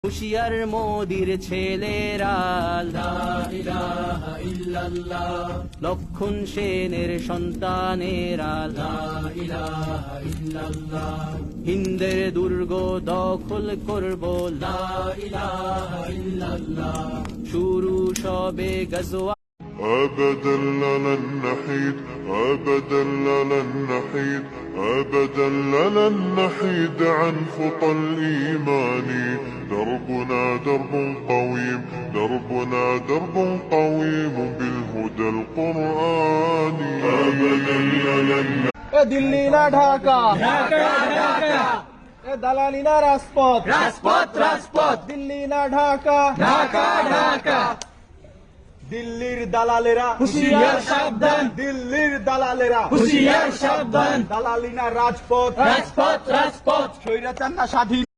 হুশিয়ার মোদির ছেলেরা লা ইলাহা ইল্লাল্লাহ, লক্ষণ সেনের সন্তানেরা লা ইলাহা ইল্লাল্লাহ, হিন্দের দুর্গ দখল করব লা ইলাহা ইল্লাল্লাহ, শুরু সবে গজওয়া أبدا لن نحيد، أبدا لن نحيد، أبدا لن نحيد عن خطى الإيمان. دربنا درب قويم، دربنا درب قويم بالهدى القرآني. أبدا لن দিল্লি না ঢাকা, দালালি না রাজপথ, দিল্লি না ঢাকা, দিল্লির দালালেরা হুঁশিয়ার সাবধান, দিল্লির দালালেরা হুঁশিয়ার সাবধান, দালালি না রাজপথ, স্বৈরাচার না স্বাধীন।